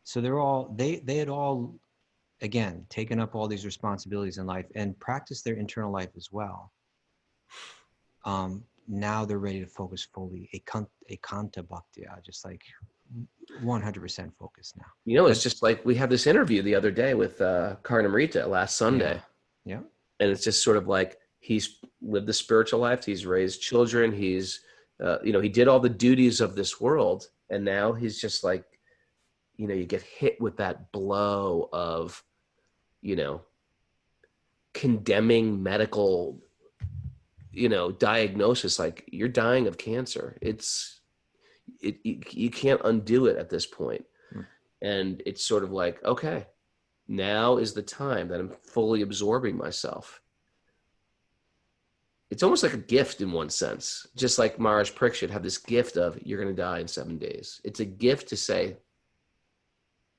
Speaker 3: So they had all, again, taken up all these responsibilities in life and practiced their internal life as well. Now they're ready to focus fully. Ekanta bhaktya, just like 100% focused now.
Speaker 2: You know, it's just like we had this interview the other day with Karnamrita last Sunday.
Speaker 3: Yeah.
Speaker 2: And it's just sort of like he's lived the spiritual life. He's raised children. He's, you know, he did all the duties of this world. And now he's just like, you know, you get hit with that blow of, you know, condemning medical, you know, diagnosis. Like, you're dying of cancer. You can't undo it at this point. And it's sort of like, okay, now is the time that I'm fully absorbing myself. It's almost like a gift in one sense, just like Maharaj Parikshit had this gift of, you're going to die in 7 days. It's a gift to say,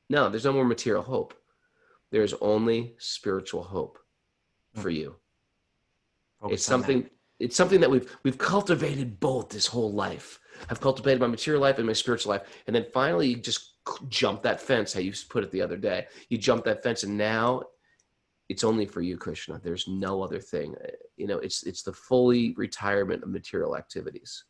Speaker 2: no, there's no more material hope. There's only spiritual hope for you. It's something that we've cultivated both this whole life. I've cultivated my material life and my spiritual life. And then finally you just jump that fence, how you put it the other day. You jump that fence and now it's only for you, Krishna. There's no other thing. It's the fully retirement of material activities.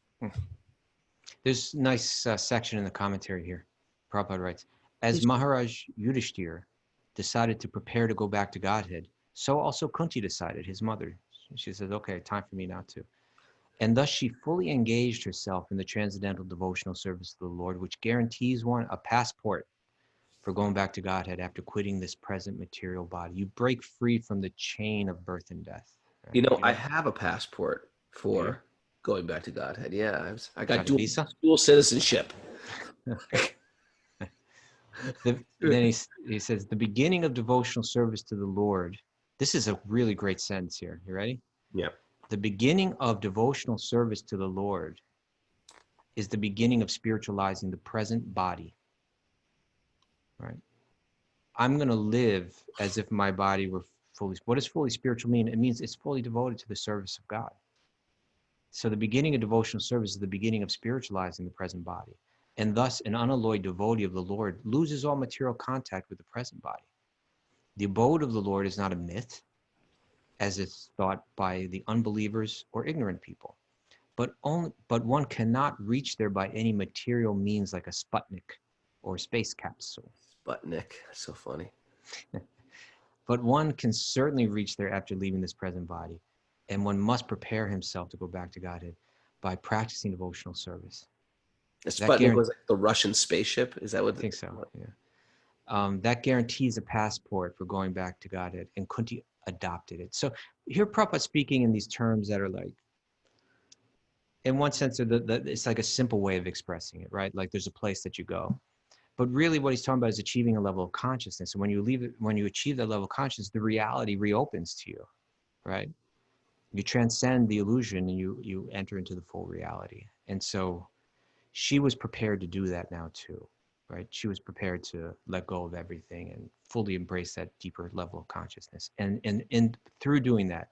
Speaker 3: There's a nice section in the commentary here. Prabhupada writes, as Maharaj Yudhishthira decided to prepare to go back to Godhead, so also Kunti decided, his mother. She says, okay, time for me now too. And thus she fully engaged herself in the transcendental devotional service of the Lord, which guarantees one a passport for going back to Godhead after quitting this present material body. You break free from the chain of birth and death. Right?
Speaker 2: I have a passport for going back to Godhead. Yeah, I got dual citizenship.
Speaker 3: Then he says, the beginning of devotional service to the Lord. This is a really great sentence here. You ready?
Speaker 2: Yeah.
Speaker 3: The beginning of devotional service to the Lord is the beginning of spiritualizing the present body. Right? I'm going to live as if my body were fully. What does fully spiritual mean? It means it's fully devoted to the service of God. So the beginning of devotional service is the beginning of spiritualizing the present body. And thus, an unalloyed devotee of the Lord loses all material contact with the present body. The abode of the Lord is not a myth, as is thought by the unbelievers or ignorant people, but one cannot reach there by any material means like a Sputnik or a space capsule.
Speaker 2: Sputnik, so funny.
Speaker 3: But one can certainly reach there after leaving this present body, and one must prepare himself to go back to Godhead by practicing devotional service.
Speaker 2: The Sputnik was like the Russian spaceship? Is that what?
Speaker 3: I think so, yeah. That guarantees a passport for going back to Godhead, and Kunti adopted it. So here Prabhupada speaking in these terms that are like, in one sense, it's like a simple way of expressing it, right? Like there's a place that you go. But really what he's talking about is achieving a level of consciousness. And when you achieve that level of consciousness, the reality reopens to you, right? You transcend the illusion and you enter into the full reality. And so she was prepared to do that now too, right? She was prepared to let go of everything and fully embrace that deeper level of consciousness. And through doing that,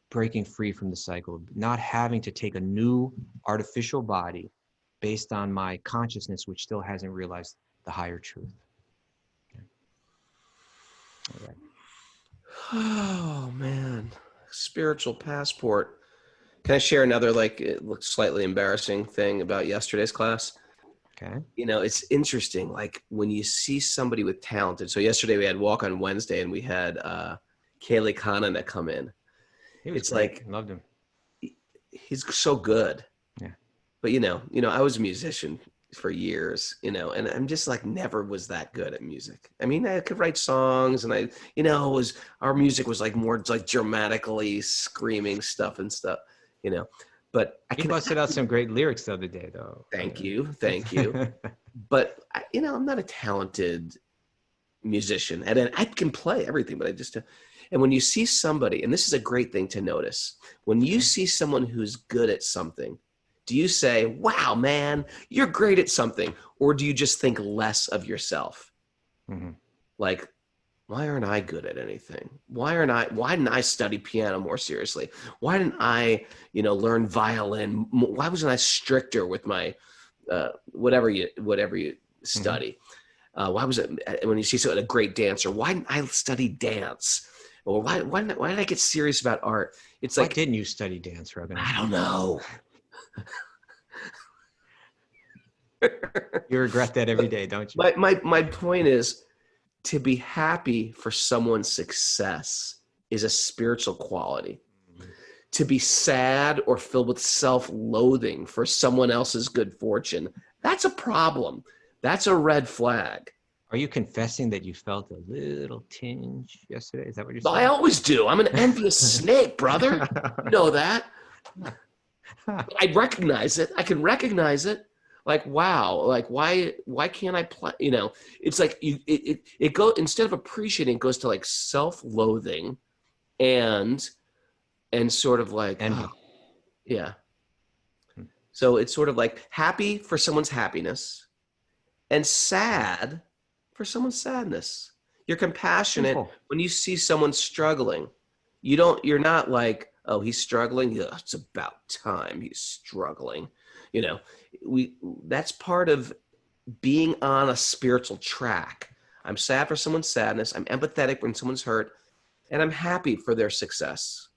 Speaker 3: breaking free from the cycle of not having to take a new artificial body based on my consciousness, which still hasn't realized the higher truth. Okay. All right.
Speaker 2: Oh man, spiritual passport. Can I share another, like, it looks slightly embarrassing thing about yesterday's class?
Speaker 3: Okay.
Speaker 2: It's interesting, like when you see somebody with talent. And so yesterday we had Walk on Wednesday and we had Kaylee Kanana come in. It's
Speaker 3: great.
Speaker 2: like,
Speaker 3: Loved him.
Speaker 2: He's so good.
Speaker 3: Yeah. But
Speaker 2: I was a musician for years, and I'm just like never was that good at music. I mean, I could write songs and our music was like more like dramatically screaming stuff and stuff, but I can
Speaker 3: busted out some great lyrics the other day though.
Speaker 2: Thank you. But I'm not a talented musician and I can play everything, but and when you see somebody, and this is a great thing to notice, when you see someone who's good at something, do you say, wow, man, you're great at something? Or do you just think less of yourself?
Speaker 3: Mm-hmm.
Speaker 2: Like, why aren't I good at anything? Why didn't I study piano more seriously? Why didn't I, learn violin? Why wasn't I stricter with my, whatever you study?
Speaker 3: Mm-hmm.
Speaker 2: Why was it, when you see a great dancer, why didn't I study dance? Or why did I get serious about art? It's like,
Speaker 3: why didn't you study dance, Raghunath?
Speaker 2: I don't know.
Speaker 3: You regret that every day, don't you?
Speaker 2: My point is, to be happy for someone's success is a spiritual quality. Mm-hmm. To be sad or filled with self-loathing for someone else's good fortune, that's a problem. That's a red flag.
Speaker 3: Are you confessing that you felt a little tinge yesterday? Is that what you're saying?
Speaker 2: I always do. I'm an envious snake, brother. You know that. I recognize it. I can recognize it. Like, wow, like why can't I play? You know, it's like it go instead of appreciating, it goes to like self-loathing and sort of like,
Speaker 3: Envy.
Speaker 2: oh, yeah. So it's sort of like happy for someone's happiness and sad for someone's sadness. You're compassionate
Speaker 3: Simple.
Speaker 2: when you see someone struggling. You're not like, oh, he's struggling. Yeah, it's about time he's struggling. You know, that's part of being on a spiritual track. I'm sad for someone's sadness. I'm empathetic when someone's hurt, and I'm happy for their success.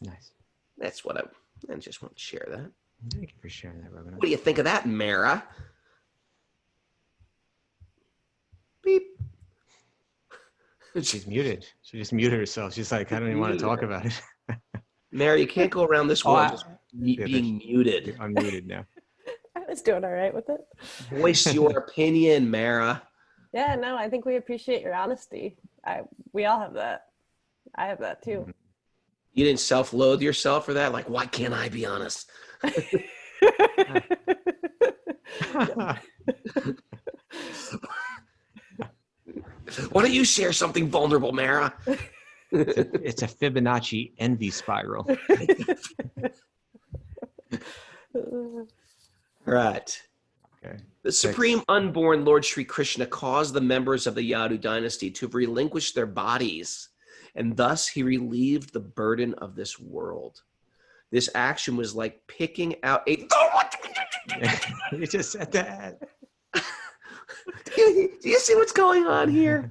Speaker 3: Nice.
Speaker 2: That's what I just want to share that.
Speaker 3: Thank you for sharing that, Raghunath.
Speaker 2: What do you think of that, Mara? Beep.
Speaker 3: She's muted. She just muted herself. She's like, I don't even want to talk about it.
Speaker 2: Mary, you can't go around this world just being muted.
Speaker 3: I'm muted now.
Speaker 4: I was doing all right with it.
Speaker 2: Voice your opinion, Mara.
Speaker 4: Yeah, no, I think we appreciate your honesty. We all have that. I have that too.
Speaker 2: You didn't self-loathe yourself for that? Like, why can't I be honest? Why don't you share something vulnerable, Mara?
Speaker 3: It's a Fibonacci envy spiral.
Speaker 2: Right.
Speaker 3: Okay.
Speaker 2: The supreme unborn Lord Sri Krishna caused the members of the Yadu dynasty to relinquish their bodies, and thus he relieved the burden of this world. This action was like picking out a...
Speaker 3: You just said that.
Speaker 2: Do you see what's going on here?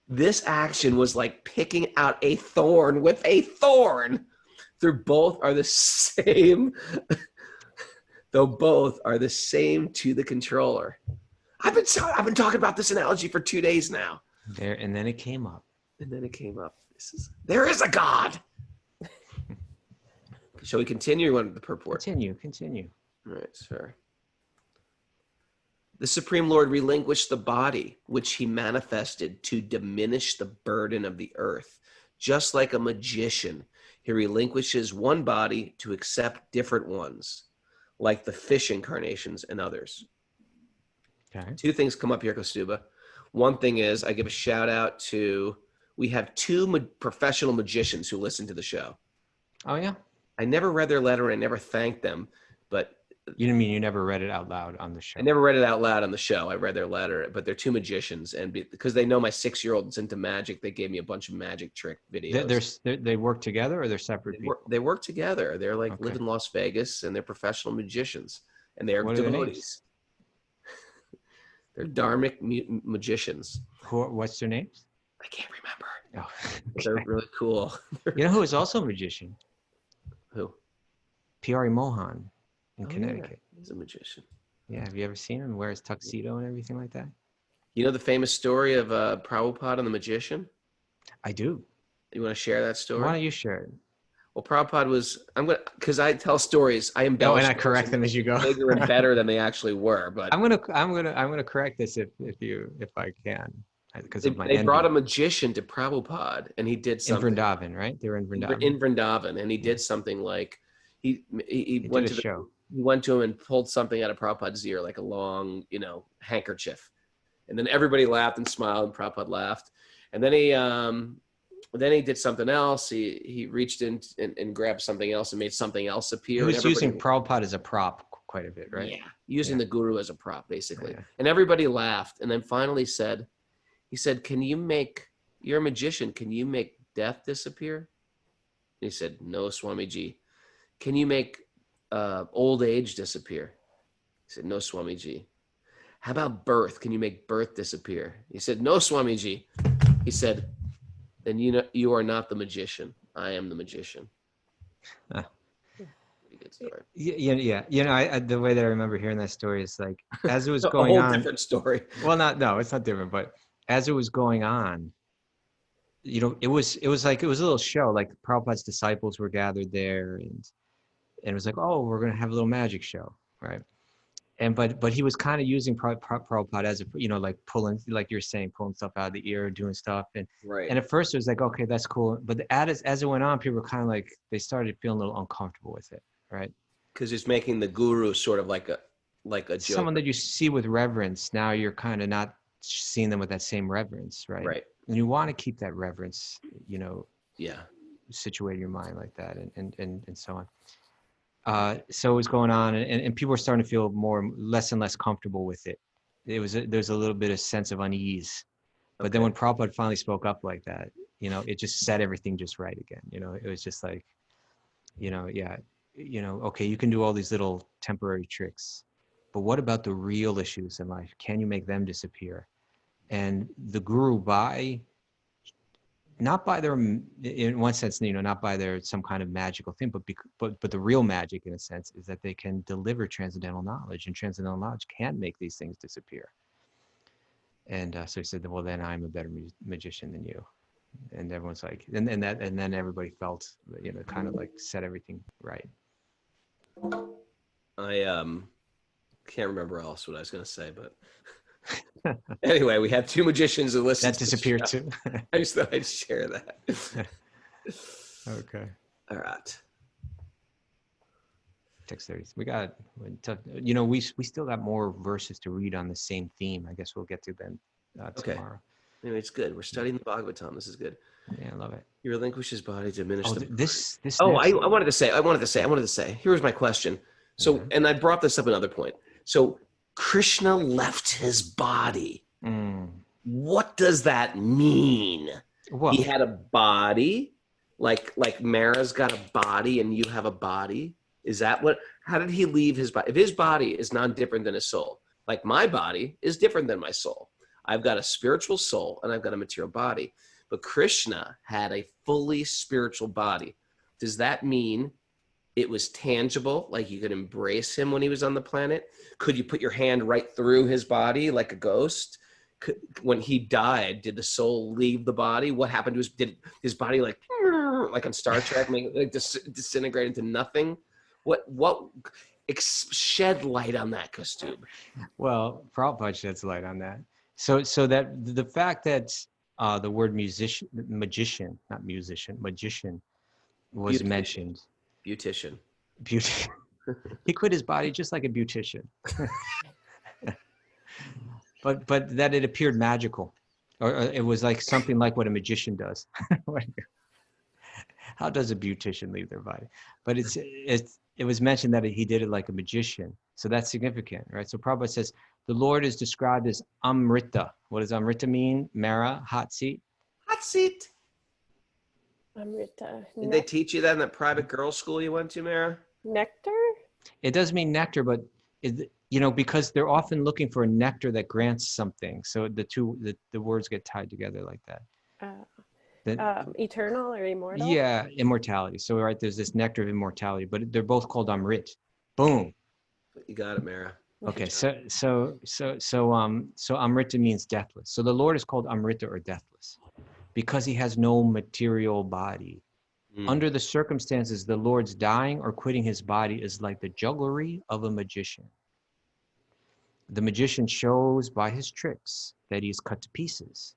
Speaker 2: This action was like picking out a thorn with a thorn. Though both are the same to the controller. I've been talking about this analogy for 2 days now.
Speaker 3: And then it came up.
Speaker 2: There is a God. Shall we continue or want the purport?
Speaker 3: Continue.
Speaker 2: All right, sir. The Supreme Lord relinquished the body, which he manifested to diminish the burden of the earth. Just like a magician, he relinquishes one body to accept different ones, like the fish incarnations and others.
Speaker 3: Okay.
Speaker 2: 2 things come up here, Kaustubha. One thing is I give a shout out to, we have 2 professional magicians who listen to the show.
Speaker 3: Oh, yeah?
Speaker 2: I never read their letter and I never thanked them, but
Speaker 3: You didn't mean you never read it out loud on the show?
Speaker 2: I never read it out loud on the show. I read their letter, but they're 2 magicians, and because they know my 6-year-old is into magic, they gave me a bunch of magic trick videos.
Speaker 3: They work together, or they're separate people?
Speaker 2: They work together. They're like
Speaker 3: Okay.
Speaker 2: live in Las Vegas, and they're professional magicians, and they're
Speaker 3: What are their
Speaker 2: devotees. They're dharmic magicians.
Speaker 3: What's their names?
Speaker 2: I can't remember.
Speaker 3: Oh,
Speaker 2: They're
Speaker 3: okay.
Speaker 2: really cool.
Speaker 3: You know who is also a magician?
Speaker 2: Who?
Speaker 3: P.R. Mohan in
Speaker 2: Oh,
Speaker 3: Connecticut.
Speaker 2: Yeah, he's a magician.
Speaker 3: Yeah, have you ever seen him wear his tuxedo and everything like that?
Speaker 2: You know the famous story of Prabhupada and the magician?
Speaker 3: I do.
Speaker 2: You want to share that story?
Speaker 3: Why don't you share it?
Speaker 2: Well, Prabhupada was, because I tell stories, I embellish
Speaker 3: and I
Speaker 2: stories
Speaker 3: correct
Speaker 2: and
Speaker 3: them as you go.
Speaker 2: bigger and better than they actually were. But
Speaker 3: I'm gonna correct this if I can, because of my
Speaker 2: they
Speaker 3: envy.
Speaker 2: brought a magician to Prabhupada, and he did
Speaker 3: in
Speaker 2: something
Speaker 3: Vrindavan, right? They were in Vrindavan.
Speaker 2: in Vrindavan, and he did something like he
Speaker 3: They
Speaker 2: went
Speaker 3: did
Speaker 2: to
Speaker 3: a show.
Speaker 2: he went to him and pulled something out of Prabhupada's ear, like a long, handkerchief, and then everybody laughed and smiled, and Prabhupada laughed, and then he did something else. He reached in and grabbed something else and made something else appear.
Speaker 3: He was
Speaker 2: and everybody-
Speaker 3: using Prabhupada as a prop quite a bit, right?
Speaker 2: Yeah, using the guru as a prop, basically.
Speaker 3: Yeah.
Speaker 2: And everybody laughed, and then finally he said, you're a magician, can you make death disappear? And he said, no, Swamiji. Can you make old age disappear? He said, no, Swamiji. How about birth? Can you make birth disappear? He said, no, Swamiji. He said, then you are not the magician. I am the magician.
Speaker 3: Ah.
Speaker 2: Pretty good story.
Speaker 3: Yeah. The way that I remember hearing that story is like, as it was
Speaker 2: A
Speaker 3: going
Speaker 2: whole
Speaker 3: on.
Speaker 2: different story.
Speaker 3: Well, no, it's not different. But as it was going on, it was a little show. Like Prabhupada's disciples were gathered there, and it was like, oh, we're gonna have a little magic show, right? And but he was kind of using Prabhupada as a, like pulling, like you're saying, pulling stuff out of the ear, doing stuff, and
Speaker 2: Right.
Speaker 3: at first it was like, okay, that's cool. But as it went on, people were kind of like, they started feeling a little uncomfortable with it, right?
Speaker 2: Because he's making the guru sort of like a joke.
Speaker 3: Someone that you see with reverence. Now you're kind of not seeing them with that same reverence, right?
Speaker 2: Right.
Speaker 3: And you want to keep that reverence,
Speaker 2: Yeah.
Speaker 3: situate your mind like that, and so on. So it was going on, and people were starting to feel less and less comfortable with it. There's a little bit of sense of unease. But then when Prabhupada finally spoke up like that, it just set everything just right again. It was just like, okay, you can do all these little temporary tricks, but what about the real issues in life? Can you make them disappear? And the guru, not by their, in one sense, not by their some kind of magical thing, but the real magic, in a sense, is that they can deliver transcendental knowledge, and transcendental knowledge can make these things disappear. And so he said, well, then I'm a better magician than you. And everyone's like, and then everybody felt, kind of like set everything right.
Speaker 2: I can't remember else what I was going to say, but anyway, we have two magicians that listen.
Speaker 3: That disappeared too.
Speaker 2: I just thought I'd share that.
Speaker 3: Okay.
Speaker 2: All right.
Speaker 3: 6:30. We got, we still got more verses to read on the same theme. I guess we'll get to them tomorrow.
Speaker 2: Anyway, it's good. We're studying the Bhagavatam. This is good.
Speaker 3: Yeah, I love it.
Speaker 2: You relinquish his body, diminish the
Speaker 3: this.
Speaker 2: Oh, I wanted to say. Here was my question. So, and I brought this up another point. So, Krishna left his body. What does that mean?
Speaker 3: Well,
Speaker 2: he had a body, like Mara's got a body, and you have a body. Is that what? How did he leave his body? If his body is non-different than his soul, like my body is different than my soul. I've got a spiritual soul and I've got a material body. But Krishna had a fully spiritual body. Does that mean it was tangible, like you could embrace him when he was on the planet? Could you put your hand right through his body like a ghost? When he died, did the soul leave the body? What happened to did his body like on Star Trek, disintegrate into nothing? What shed light on that, Kaustubha?
Speaker 3: Well, Prabhupada sheds light on that. So that the fact that the word magician was mentioned.
Speaker 2: Beautician.
Speaker 3: He quit his body just like a beautician. but that it appeared magical, or it was like something like what a magician does. How does a beautician leave their body? But it was mentioned that he did it like a magician. So that's significant, right? So Prabhupada says, the Lord is described as Amrita. What does Amrita mean? Mara, hot seat?
Speaker 2: Hot seat.
Speaker 4: Amrita.
Speaker 2: Did they teach you that in that private girls' school you went to, Mara?
Speaker 4: Nectar?
Speaker 3: It does mean nectar, but because they're often looking for a nectar that grants something. So the words get tied together like that.
Speaker 4: Eternal or immortal?
Speaker 3: Yeah, immortality. So right, there's this nectar of immortality, but they're both called Amrit. Boom.
Speaker 2: You got it, Mara.
Speaker 3: Okay, so Amrita means deathless. So the Lord is called Amrita, or deathless, because he has no material body. Under the circumstances, the Lord's dying or quitting his body is like the jugglery of a magician. The magician shows by his tricks that he is cut to pieces,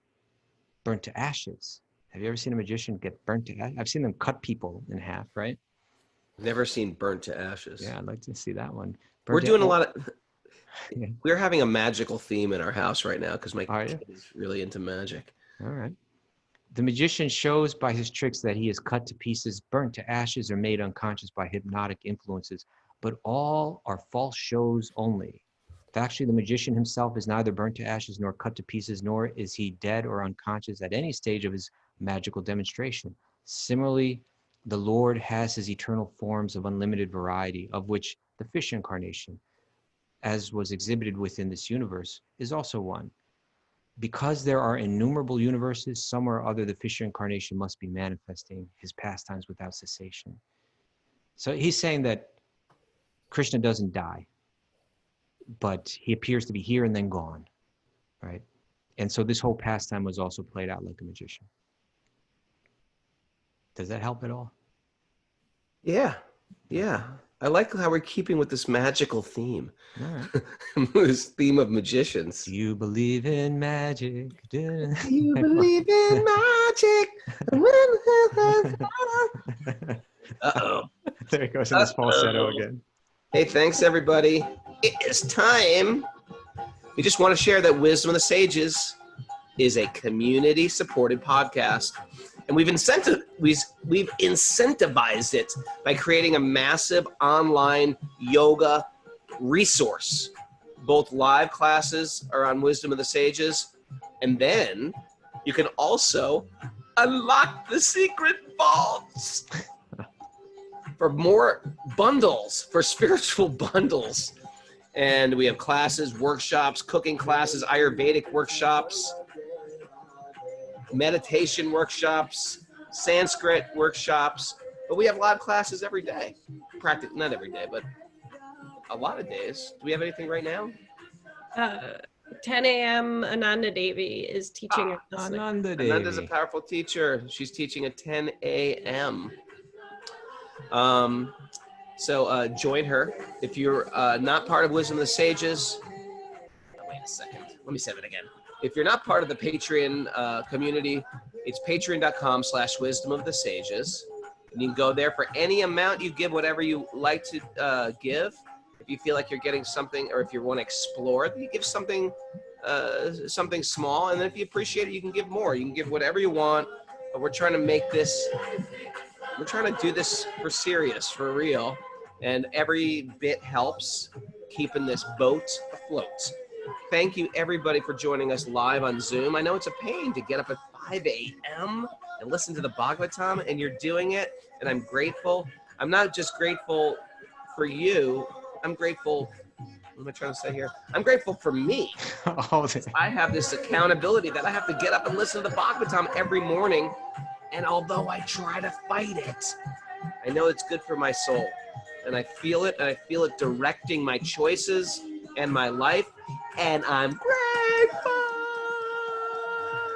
Speaker 3: burnt to ashes. Have you ever seen a magician get burnt to ashes? I've seen them cut people in half, right?
Speaker 2: Never seen burnt to ashes.
Speaker 3: Yeah, I'd like to see that one.
Speaker 2: We're doing a lot of... Yeah. We're having a magical theme in our house right now because my kid is really into magic.
Speaker 3: All right. The magician shows by his tricks that he is cut to pieces, burnt to ashes, or made unconscious by hypnotic influences, but all are false shows only. Actually, the magician himself is neither burnt to ashes nor cut to pieces, nor is he dead or unconscious at any stage of his magical demonstration. Similarly, the Lord has his eternal forms of unlimited variety, of which the fish incarnation, as was exhibited within this universe, is also one. Because there are innumerable universes, somewhere or other the fish incarnation must be manifesting his pastimes without cessation. So he's saying that Krishna doesn't die, but he appears to be here and then gone, right? And so this whole pastime was also played out like a magician. Does that help at all?
Speaker 2: Yeah. I like how we're keeping with this magical theme.
Speaker 3: All right.
Speaker 2: This theme of magicians.
Speaker 3: Do you believe in magic?
Speaker 2: Do you believe in magic? Uh-oh.
Speaker 3: There he goes in this falsetto again.
Speaker 2: Hey, thanks everybody. It is time. We just want to share that Wisdom of the Sages is a community-supported podcast, and we've incentivized it by creating a massive online yoga resource. Both live classes are on Wisdom of the Sages, and then you can also unlock the secret vaults for more bundles, for spiritual bundles. And we have classes, workshops, cooking classes, Ayurvedic workshops, meditation workshops, Sanskrit workshops. But we have live classes every day. Practically, not every day, but a lot of days. Do we have anything right now?
Speaker 4: 10 a.m. Ananda Devi is teaching us.
Speaker 3: Ananda Devi.
Speaker 2: Ananda's a powerful teacher. She's teaching at 10 a.m. So join her. If you're not part of Wisdom of the Sages, wait a second. Let me say that again. If you're not part of the Patreon community, it's patreon.com/wisdom of the sages. And you can go there for any amount you give, whatever you like to give. If you feel like you're getting something, or if you want to explore, you give something small. And then if you appreciate it, you can give more. You can give whatever you want. But we're trying to make this, we're trying to do this for serious, for real. And every bit helps keeping this boat afloat. Thank you, everybody, for joining us live on Zoom. I know it's a pain to get up at 5 a.m. and listen to the Bhagavatam, and you're doing it, and I'm grateful. I'm not just grateful for you. I'm grateful, what am I trying to say here? I'm grateful for me. I have this accountability that I have to get up and listen to the Bhagavatam every morning, and although I try to fight it, I know it's good for my soul. And I feel it directing my choices and my life, and I'm grateful.